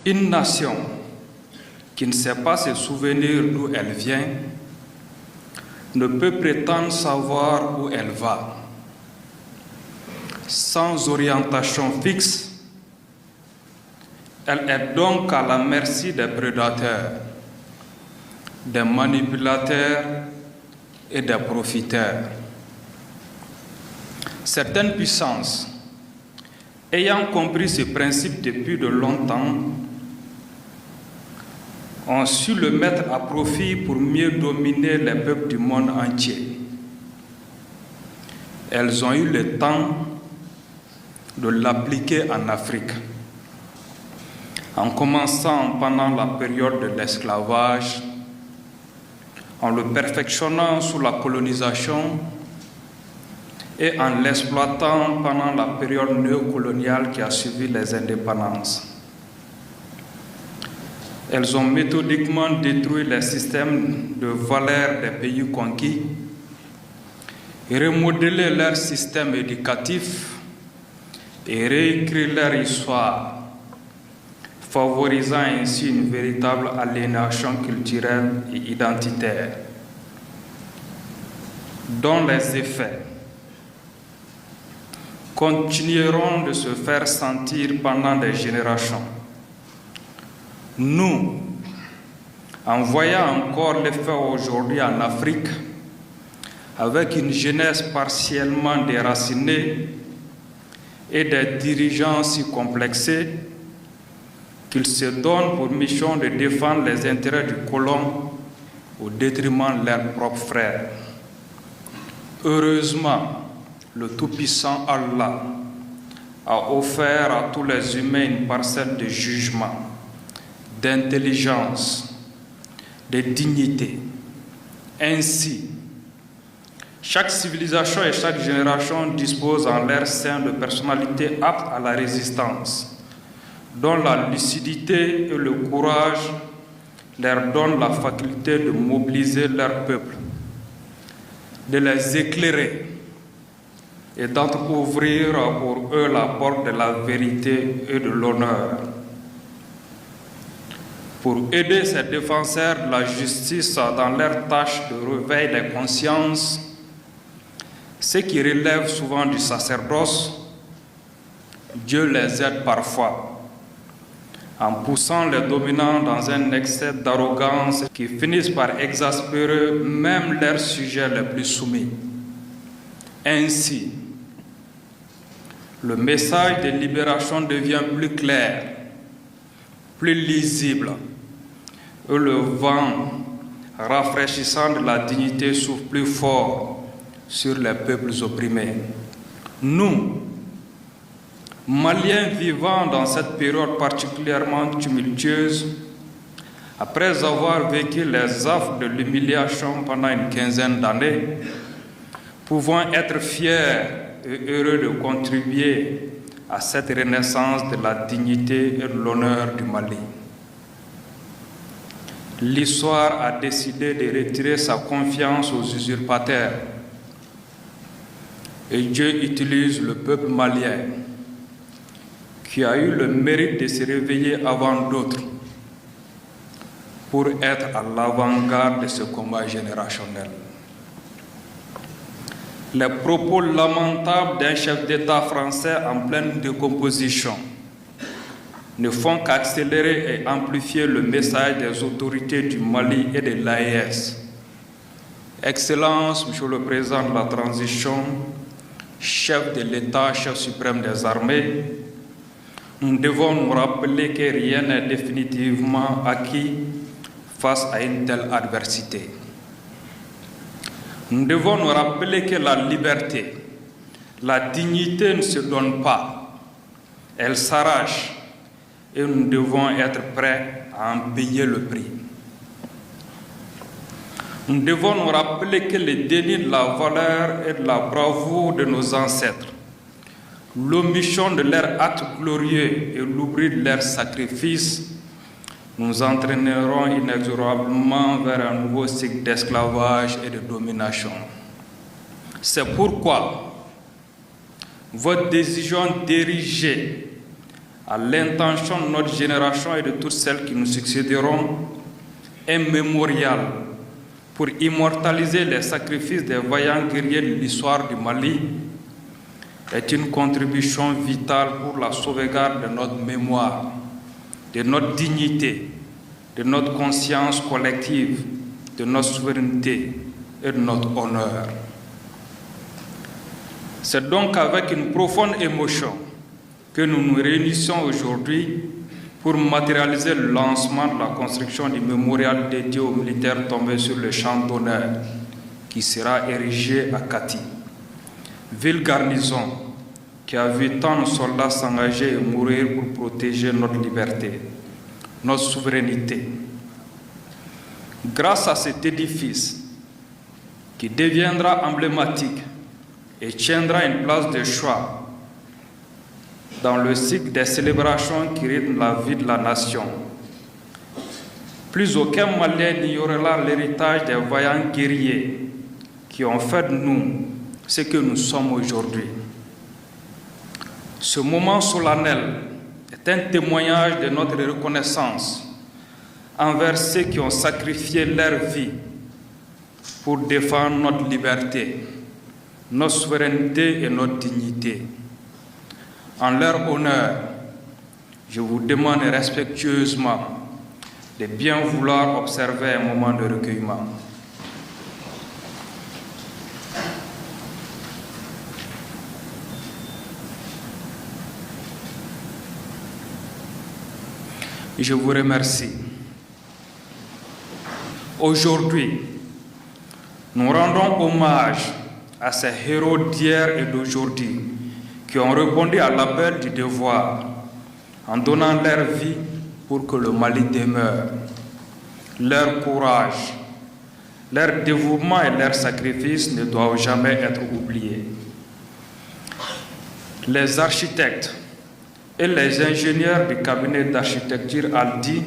Une nation qui ne sait pas se souvenir d'où elle vient ne peut prétendre savoir où elle va. Sans orientation fixe, elle est donc à la merci des prédateurs, des manipulateurs et des profiteurs. Certaines puissances, ayant compris ce principe depuis de longtemps, ont su le mettre à profit pour mieux dominer les peuples du monde entier. Elles ont eu le temps de l'appliquer en Afrique, en commençant pendant la période de l'esclavage, en le perfectionnant sous la colonisation et en l'exploitant pendant la période néocoloniale qui a suivi les indépendances. Elles ont méthodiquement détruit les systèmes de valeurs des pays conquis, remodelé leur système éducatif et réécrit leur histoire, favorisant ainsi une véritable aliénation culturelle et identitaire, dont les effets continueront de se faire sentir pendant des générations. Nous, en voyant encore l'effet aujourd'hui en Afrique, avec une jeunesse partiellement déracinée et des dirigeants si complexés qu'ils se donnent pour mission de défendre les intérêts du colon au détriment de leurs propres frères. Heureusement, le Tout-Puissant Allah a offert à tous les humains une parcelle de jugement, d'intelligence, de dignité. Ainsi, chaque civilisation et chaque génération dispose en leur sein de personnalités aptes à la résistance, dont la lucidité et le courage leur donnent la faculté de mobiliser leur peuple, de les éclairer et d'entrouvrir pour eux la porte de la vérité et de l'honneur. Pour aider ces défenseurs de la justice dans leur tâche de réveil des consciences, ceux qui relèvent souvent du sacerdoce, Dieu les aide parfois, en poussant les dominants dans un excès d'arrogance qui finissent par exaspérer même leurs sujets les plus soumis. Ainsi, le message de libération devient plus clair, plus lisible, et le vent rafraîchissant de la dignité souffle plus fort sur les peuples opprimés. Nous, Maliens vivant dans cette période particulièrement tumultueuse, après avoir vécu les affres de l'humiliation pendant une quinzaine d'années, pouvons être fiers et heureux de contribuer à cette renaissance de la dignité et de l'honneur du Mali. L'histoire a décidé de retirer sa confiance aux usurpateurs et Dieu utilise le peuple malien qui a eu le mérite de se réveiller avant d'autres pour être à l'avant-garde de ce combat générationnel. Les propos lamentables d'un chef d'État français en pleine décomposition ne font qu'accélérer et amplifier le message des autorités du Mali et de l'AES. Excellence, Monsieur le Président de la Transition, chef de l'État, chef suprême des armées, nous devons nous rappeler que rien n'est définitivement acquis face à une telle adversité. Nous devons nous rappeler que la liberté, la dignité ne se donnent pas, elles s'arrachent et nous devons être prêts à en payer le prix. Nous devons nous rappeler que le déni de la valeur et de la bravoure de nos ancêtres, l'omission de leurs actes glorieux et l'oubli de leurs sacrifices nous entraîneront inexorablement vers un nouveau cycle d'esclavage et de domination. C'est pourquoi votre décision d'ériger à l'intention de notre génération et de toutes celles qui nous succéderont, un mémorial pour immortaliser les sacrifices des vaillants guerriers de l'histoire du Mali est une contribution vitale pour la sauvegarde de notre mémoire, de notre dignité, de notre conscience collective, de notre souveraineté et de notre honneur. C'est donc avec une profonde émotion que nous nous réunissons aujourd'hui pour matérialiser le lancement de la construction du mémorial dédié aux militaires tombés sur le champ d'honneur qui sera érigé à Kati, ville garnison qui a vu tant de soldats s'engager et mourir pour protéger notre liberté, notre souveraineté. Grâce à cet édifice qui deviendra emblématique et tiendra une place de choix dans le cycle des célébrations qui rythment la vie de la nation, plus aucun Malien n'ignorera l'héritage des vaillants guerriers qui ont fait de nous ce que nous sommes aujourd'hui. Ce moment solennel est un témoignage de notre reconnaissance envers ceux qui ont sacrifié leur vie pour défendre notre liberté, notre souveraineté et notre dignité. En leur honneur, je vous demande respectueusement de bien vouloir observer un moment de recueillement. Je vous remercie. Aujourd'hui, nous rendons hommage à ces héros d'hier et d'aujourd'hui qui ont répondu à l'appel du devoir en donnant leur vie pour que le Mali demeure. Leur courage, leur dévouement et leur sacrifice ne doivent jamais être oubliés. Les architectes et les ingénieurs du cabinet d'architecture Aldi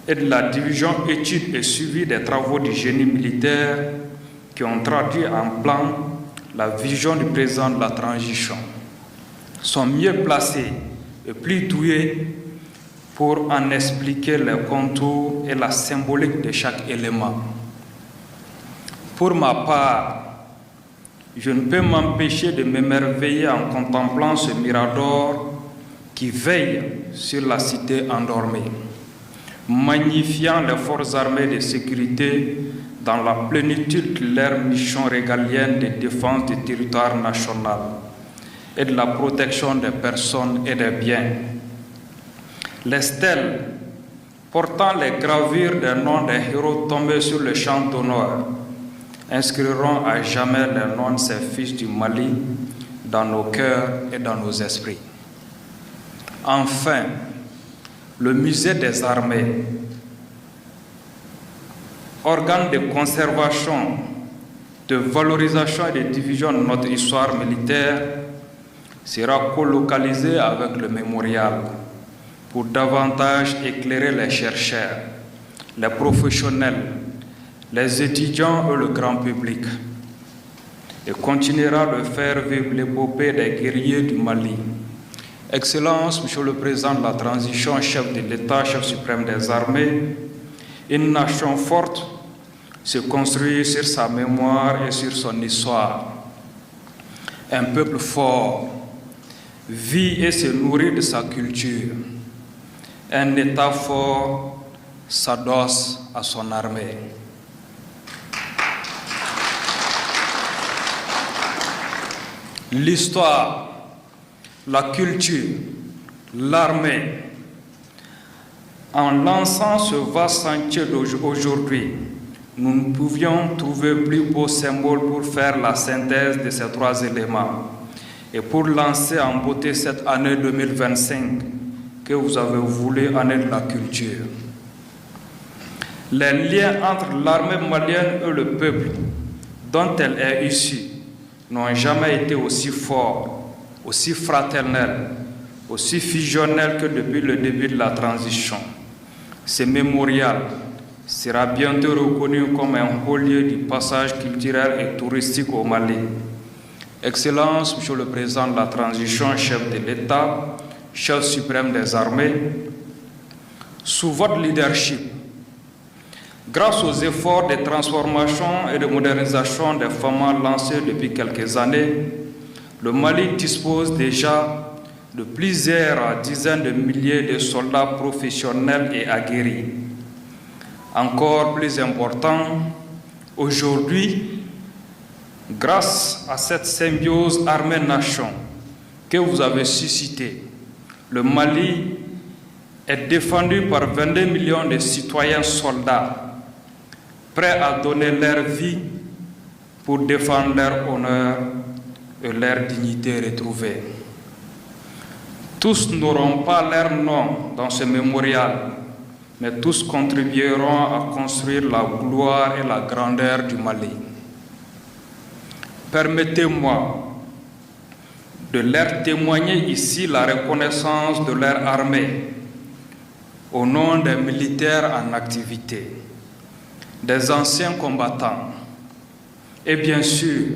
et de la division études et suivi des travaux du génie militaire qui ont traduit en plan la vision du président de la transition sont mieux placés et plus doués pour en expliquer les contours et la symbolique de chaque élément. Pour ma part, je ne peux m'empêcher de m'émerveiller en contemplant ce mirador qui veille sur la cité endormie, magnifiant les forces armées de sécurité dans la plénitude de leur mission régalienne de défense du territoire national et de la protection des personnes et des biens. Les stèles portant les gravures des noms des héros tombés sur le champ d'honneur inscriront à jamais les noms de ces fils du Mali dans nos cœurs et dans nos esprits. Enfin, le musée des armées, organe de conservation, de valorisation et de diffusion de notre histoire militaire, sera colocalisé avec le mémorial pour davantage éclairer les chercheurs, les professionnels, les étudiants et le grand public, et continuera de faire vivre l'épopée des guerriers du Mali. Excellence, Monsieur le Président de la Transition, chef de l'État, chef suprême des armées, une nation forte se construit sur sa mémoire et sur son histoire. Un peuple fort vit et se nourrit de sa culture. Un État fort s'adosse à son armée. L'histoire, la culture, l'armée. En lançant ce vaste sentier d'aujourd'hui, nous ne pouvions trouver plus beau symbole pour faire la synthèse de ces trois éléments et pour lancer en beauté cette année 2025 que vous avez voulu année de la culture. Les liens entre l'armée malienne et le peuple dont elle est issue n'ont jamais été aussi forts, aussi fraternels, aussi fusionnels que depuis le début de la transition. Ce mémorial sera bientôt reconnu comme un haut lieu du passage culturel et touristique au Mali. Excellence, Monsieur le Président de la Transition, chef de l'État, chef suprême des armées, sous votre leadership, grâce aux efforts de transformation et de modernisation des FAMA lancés depuis quelques années, le Mali dispose déjà de plusieurs dizaines de milliers de soldats professionnels et aguerris. Encore plus important, aujourd'hui, grâce à cette symbiose armée-nation que vous avez suscitée, le Mali est défendu par 22 millions de citoyens soldats, prêts à donner leur vie pour défendre leur honneur et leur dignité retrouvée. Tous n'auront pas leur nom dans ce mémorial, mais tous contribueront à construire la gloire et la grandeur du Mali. Permettez-moi de leur témoigner ici la reconnaissance de leur armée au nom des militaires en activité, des anciens combattants et bien sûr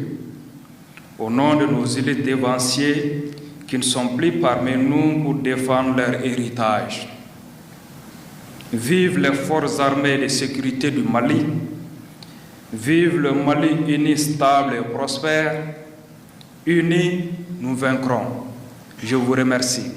au nom de nos élites dévanciers qui ne sont plus parmi nous pour défendre leur héritage. Vive les forces armées de sécurité du Mali, vive le Mali uni, stable et prospère. Unis, nous vaincrons. Je vous remercie.